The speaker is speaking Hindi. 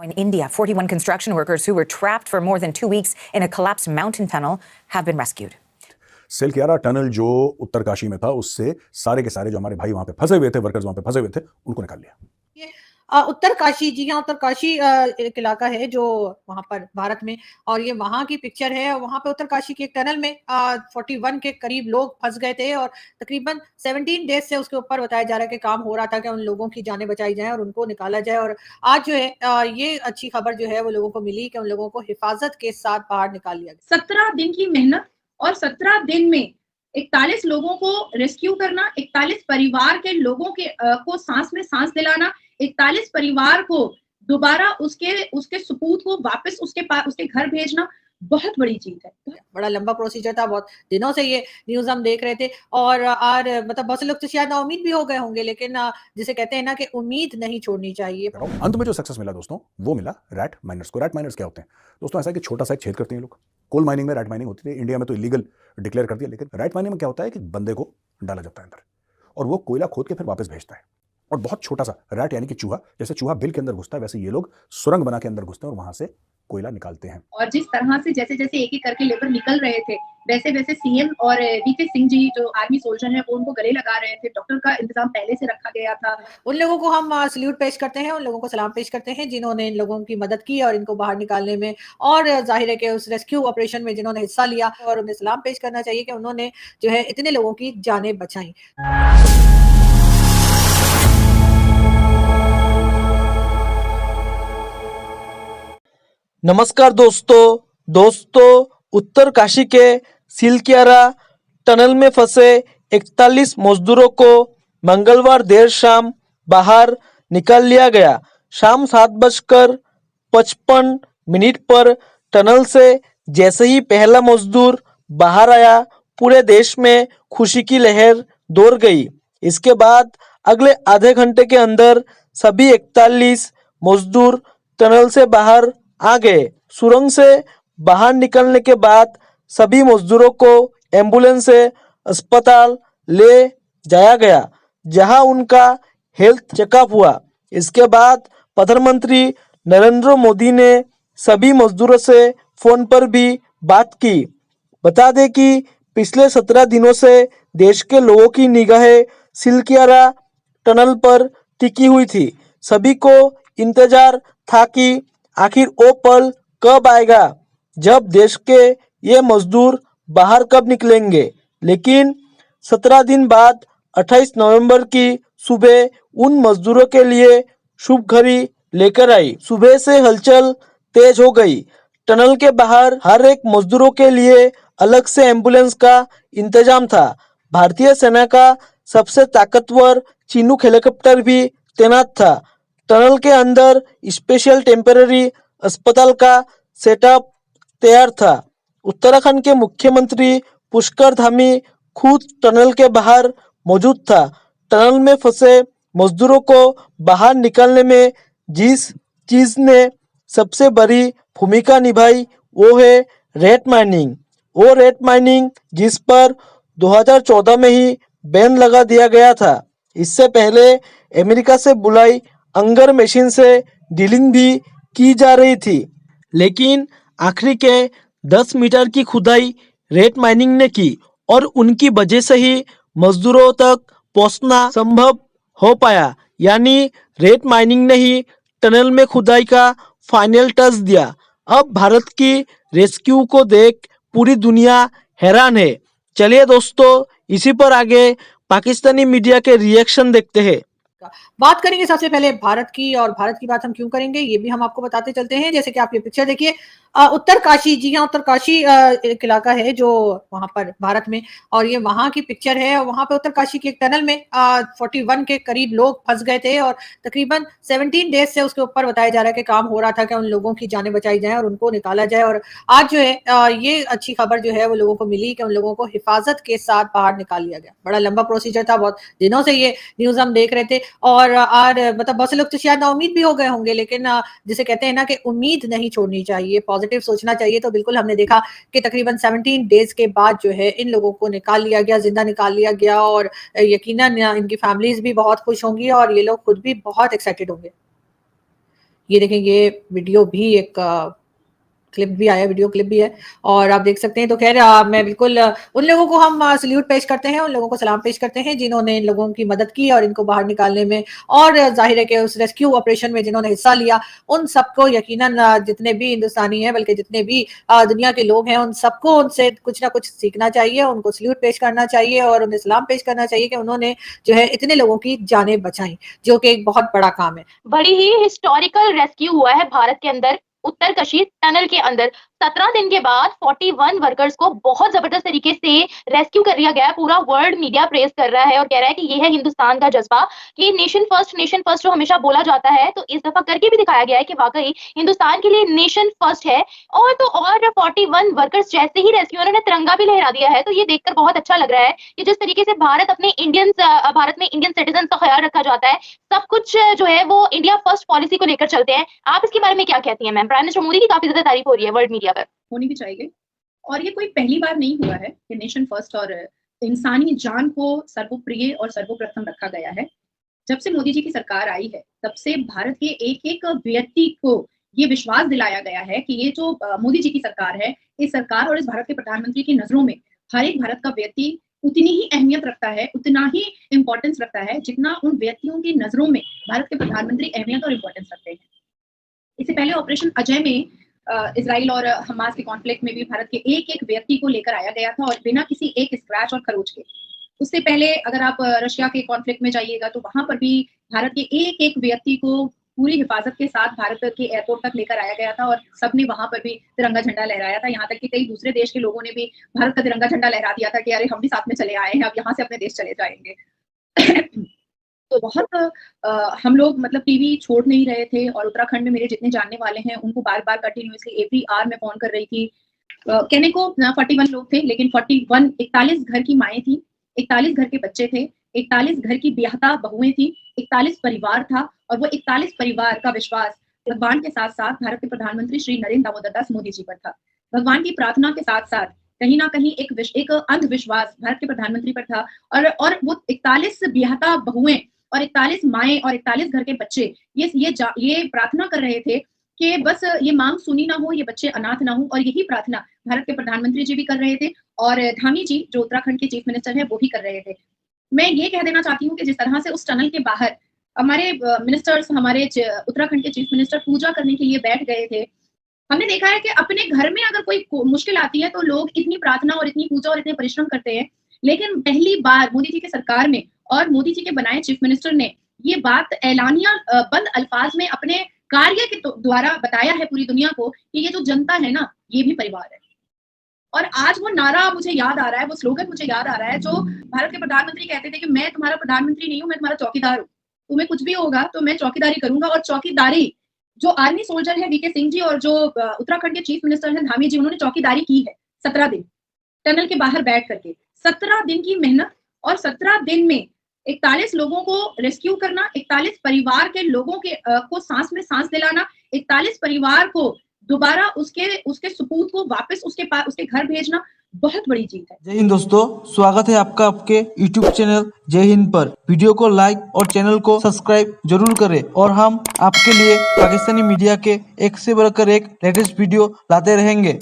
In India, 41 construction workers who were trapped for more than 2 weeks in a collapsed mountain tunnel have been rescued. Silkyara tunnel जो उत्तरकाशी में था, उससे सारे के सारे जो हमारे भाई वहां पे फंसे हुए थे, वर्कर्स वहां पे फंसे हुए थे, उनको निकाल लिया। उत्तरकाशी, जी हाँ, उत्तरकाशी एक इलाका है जो वहां पर भारत में, और ये वहां की पिक्चर है। वहां पे उत्तरकाशी के एक टनल में 41 के करीब लोग फंस गए थे और तकरीबन 17 डेज से उसके ऊपर बताया जा रहा है कि काम हो रहा था कि उन लोगों की जानें बचाई जाए और उनको निकाला जाए। और आज जो है ये अच्छी खबर जो है वो लोगों को मिली कि उन लोगों को हिफाजत के साथ बाहर निकाल लिया गया। 17 दिन की मेहनत और 17 दिन में 41 लोगों को रेस्क्यू करना, 41 परिवार के लोगों के को सांस में सांस दिलाना, 41 परिवार को दोबारा उसके सुपूत को वापस उसके घर भेजना बहुत बड़ी चीज है। बड़ा लंबा प्रोसीजर था, बहुत दिनों से ये न्यूज हम देख रहे थे और मतलब बहुत से लोग तो शायद नाउमीद भी हो गए होंगे, लेकिन जिसे कहते हैं ना कि उम्मीद नहीं छोड़नी चाहिए। अंत में जो सक्सेस मिला दोस्तों, वो मिला रैट माइनर्स को। रैट माइनर्स क्या होते हैं दोस्तों? ऐसा है कि छोटा सा एक छेद करते हैं लोग। कोल माइनिंग में रैट माइनिंग होती थी, इंडिया में तो इलीगल डिक्लेयर कर दिया, लेकिन रैट माइनिंग में क्या होता है कि बंदे को डाला जाता है अंदर और वो कोयला खोद के फिर वापस भेजता है। और बहुत छोटा सा रैट यानी कि चूहा, जैसे चूहा बिल के अंदर घुसता है, वैसे ये लोग सुरंग बना के अंदर घुसते हैं और वहां से कोयला निकालते हैं। और जिस तरह से जैसे जैसे एक एक करके लेबर निकल रहे थे, वैसे वैसे सीएम और वीके सिंह जी जो आर्मी सोल्जर हैं, वो उनको गले लगा रहे थे। डॉक्टर का इंतजाम पहले से रखा गया था। उन लोगों को हम सल्यूट पेश करते हैं, उन लोगों को सलाम पेश करते हैं जिन्होंने इन लोगों की मदद की और इनको बाहर निकालने में, और जाहिर है कि उस रेस्क्यू ऑपरेशन में जिन्होंने हिस्सा लिया, और उन्हें सलाम पेश करना चाहिए कि उन्होंने जो है इतने लोगों की जानें बचाई। नमस्कार दोस्तों, उत्तरकाशी के सिल्कियारा टनल में फंसे 41 मजदूरों को मंगलवार देर शाम बाहर निकाल लिया गया। शाम 7:55 पर टनल से जैसे ही पहला मजदूर बाहर आया, पूरे देश में खुशी की लहर दौड़ गई। इसके बाद अगले आधे घंटे के अंदर सभी 41 मजदूर टनल से बाहर आ गए। सुरंग से बाहर निकलने के बाद सभी मजदूरों को एम्बुलेंस से अस्पताल ले जाया गया, जहां उनका हेल्थ चेकअप हुआ। इसके बाद प्रधानमंत्री नरेंद्र मोदी ने सभी मजदूरों से फोन पर भी बात की। बता दें कि पिछले 17 दिनों से देश के लोगों की निगाहें सिल्कियारा टनल पर टिकी हुई थी। सभी को इंतजार था कि आखिर वो पल कब आएगा जब देश के ये मजदूर बाहर कब निकलेंगे। लेकिन 17 दिन बाद 28 नवंबर की सुबह उन मजदूरों के लिए शुभ घड़ी लेकर आई। सुबह से हलचल तेज हो गई। टनल के बाहर हर एक मजदूरों के लिए अलग से एम्बुलेंस का इंतजाम था। भारतीय सेना का सबसे ताकतवर चिनूक हेलीकॉप्टर भी तैनात था। टनल के अंदर स्पेशल टेम्पररी अस्पताल का सेटअप तैयार था। उत्तराखंड के मुख्यमंत्री पुष्कर धामी खुद टनल के बाहर मौजूद था। टनल में फंसे मजदूरों को बाहर निकालने में जिस चीज ने सबसे बड़ी भूमिका निभाई वो है रेत माइनिंग। वो रेत माइनिंग जिस पर 2014 में ही बैन लगा दिया गया था। इससे पहले अमेरिका से बुलाई अंगर मशीन से ड्रिलिंग भी की जा रही थी, लेकिन आखिरी के 10 मीटर की खुदाई रेत माइनिंग ने की और उनकी वजह से ही मजदूरों तक पहुंचना संभव हो पाया। यानी रेत माइनिंग ने ही टनल में खुदाई का फाइनल टच दिया। अब भारत की रेस्क्यू को देख पूरी दुनिया हैरान है। चलिए दोस्तों, इसी पर आगे पाकिस्तानी मीडिया के रिएक्शन देखते हैं। बात करेंगे सबसे पहले भारत की, और भारत की बात हम क्यों करेंगे ये भी हम आपको बताते चलते हैं। जैसे कि आप ये पिक्चर देखिए, उत्तरकाशी, जी हाँ, उत्तरकाशी एक इलाका है जो वहां पर भारत में, और ये वहां की पिक्चर है। वहां पे उत्तरकाशी के एक टनल में 41 के करीब लोग फंस गए थे और तकरीबन 17 डेज से उसके ऊपर बताया जा रहा है कि काम हो रहा था कि उन लोगों की जानें बचाई जाए और उनको निकाला जाए। और आज जो है ये अच्छी खबर जो है वो लोगों को मिली कि उन लोगों को हिफाजत के साथ बाहर निकाल लिया गया। बड़ा लंबा प्रोसीजर था, बहुत दिनों से ये न्यूज हम देख रहे थे और मतलब बहुत से लोग तो शायद नाउमीद भी हो गए होंगे, लेकिन जिसे कहते हैं ना कि उम्मीद नहीं छोड़नी चाहिए, पॉजिटिव सोचना चाहिए। तो बिल्कुल हमने देखा कि तकरीबन 17 डेज के बाद जो है इन लोगों को निकाल लिया गया, जिंदा निकाल लिया गया, और यकीनन इनकी फैमिलीज भी बहुत खुश होंगी और ये लोग खुद भी बहुत एक्साइटेड होंगे। ये देखें, ये वीडियो भी एक क्लिप भी आया, वीडियो क्लिप भी है और आप देख सकते हैं। तो खैर मैं बिल्कुल उन लोगों को हम सल्यूट पेश करते हैं, उन लोगों को सलाम पेश करते हैं जिन्होंने इन लोगों की मदद की और इनको बाहर निकालने में, और जाहिर है कि उस रेस्क्यू ऑपरेशन में जिन्होंने हिस्सा लिया उन सबको यकीनन जितने भी हिंदुस्तानी हैं, बल्कि जितने भी दुनिया के लोग हैं, उन सबको उनसे कुछ ना कुछ सीखना चाहिए, उनको सल्यूट पेश करना चाहिए और उन्हें सलाम पेश करना चाहिए कि उन्होंने जो है इतने लोगों की जानें बचाई, जो कि एक बहुत बड़ा काम है। बड़ी ही हिस्टोरिकल रेस्क्यू हुआ है भारत के अंदर उत्तरकाशी टनल के अंदर। 17 दिन के बाद 41 वर्कर्स को बहुत जबरदस्त तरीके से रेस्क्यू कर लिया गया है। पूरा वर्ल्ड मीडिया प्रेज कर रहा है और कह रहा है कि ये है हिंदुस्तान का जज्बा, कि नेशन फर्स्ट जो हमेशा बोला जाता है, तो इस दफा करके भी दिखाया गया है कि वाकई हिंदुस्तान के लिए नेशन फर्स्ट है। और तो और 41 वर्कर्स जैसे ही रेस्क्यू, उन्होंने तिरंगा भी लहरा दिया है। तो ये देखकर बहुत अच्छा लग रहा है कि जिस तरीके से भारत में इंडियन सिटीजन का ख्याल रखा जाता है, सब कुछ जो है वो इंडिया फर्स्ट पॉलिसी को लेकर चलते हैं। आप इसके बारे में क्या कहती हैं मैम? प्राइम मिनिस्टर मोदी की काफी ज्यादा तारीफ हो रही है वर्ल्ड मीडिया पर। होनी भी चाहिए, और ये कोई पहली बार नहीं हुआ है कि नेशन फर्स्ट और इंसानी जान को सर्वोप्रिय और सर्वप्रथम रखा गया है। जब से मोदी जी की सरकार आई है तब से भारत के एक एक व्यक्ति को ये विश्वास दिलाया गया है कि ये जो मोदी जी की सरकार है, इस सरकार और इस भारत के प्रधानमंत्री की नजरों में हर एक भारत का व्यक्ति उतनी ही अहमियत रखता है, उतना ही इंपॉर्टेंस रखता है जितना उन व्यक्तियों की नजरों में भारत के प्रधानमंत्री अहमियत और इंपॉर्टेंस रखते हैं। इससे पहले ऑपरेशन अजय में इजराइल और हमास के कॉन्फ्लिक्ट में भी भारत के एक एक व्यक्ति को लेकर आया गया था और बिना किसी एक स्क्रैच और खरोच के। उससे पहले अगर आप रशिया के कॉन्फ्लिक्ट में जाइएगा तो वहां पर भी भारत के एक एक व्यक्ति को पूरी हिफाजत के साथ भारत के एयरपोर्ट तक लेकर आया गया था और सबने वहां पर भी तिरंगा झंडा लहराया था। यहाँ तक कि कई दूसरे देश के लोगों ने भी भारत का तिरंगा झंडा लहरा दिया था कि अरे हम भी साथ में चले आए हैं, अब यहाँ से अपने देश चले जाएंगे। तो बहुत हम लोग मतलब टीवी छोड़ नहीं रहे थे और उत्तराखंड में मेरे जितने जानने वाले हैं उनको बार बार कंटिन्यूअसली एवरी आवर में फोन कर रही थी। कहने को 41 लोग थे, लेकिन 41 घर की माएँ थी, 41 घर के बच्चे थे, 41 घर की ब्याहता बहुएं थी, 41 परिवार था और वो 41 परिवार का विश्वास भगवान के साथ साथ भारत के प्रधानमंत्री श्री नरेंद्र दामोदर दास मोदी जी पर था। भगवान की प्रार्थना के साथ साथ कहीं ना कहीं एक अंधविश्वास भारत के प्रधानमंत्री पर था और वो 41 ब्याहता बहुएं और 41 माएँ और 41 घर के बच्चे ये प्रार्थना कर रहे थे कि बस ये मांग सुनी ना हो, ये बच्चे अनाथ ना हो, और यही प्रार्थना भारत के प्रधानमंत्री जी भी कर रहे थे और धामी जी जो उत्तराखंड के चीफ मिनिस्टर हैं वो भी कर रहे थे। मैं ये कह देना चाहती हूँ कि जिस तरह से उस टनल के बाहर हमारे मिनिस्टर्स, हमारे उत्तराखंड के चीफ मिनिस्टर पूजा करने के लिए बैठ गए थे, हमने देखा है कि अपने घर में अगर कोई मुश्किल आती है तो लोग इतनी प्रार्थना और इतनी पूजा और इतने परिश्रम करते हैं, लेकिन पहली बार मोदी जी की सरकार में और मोदी जी के बनाए चीफ मिनिस्टर ने ये बात ऐलानिया बंद अल्फाज में अपने कार्य के द्वारा बताया है पूरी दुनिया को कि ये जो जनता है ना, ये भी परिवार है। और आज वो नारा मुझे याद आ रहा है, वो स्लोगन मुझे याद आ रहा है जो भारत के प्रधानमंत्री कहते थे कि मैं तुम्हारा प्रधानमंत्री नहीं हूं, मैं तुम्हारा चौकीदार हूं, तुम्हें कुछ भी होगा तो मैं चौकीदारी करूंगा। और चौकीदारी जो आर्मी सोल्जर है वीके सिंह जी और जो उत्तराखंड के चीफ मिनिस्टर हैं धामी जी, उन्होंने चौकीदारी की है 17 दिन टनल के बाहर बैठ करके। 17 दिन की मेहनत और 17 दिन में 41 लोगों को रेस्क्यू करना, 41 परिवार के लोगों के को सांस में सांस दिलाना, 41 परिवार को दोबारा उसके सपूत को वापस उसके घर भेजना बहुत बड़ी जीत है। जय हिंद दोस्तों, स्वागत है आपका आपके YouTube चैनल जय हिंद पर। वीडियो को लाइक और चैनल को सब्सक्राइब जरूर करें और हम आपके लिए पाकिस्तानी मीडिया के एक से बढ़कर एक लेटेस्ट वीडियो लाते रहेंगे।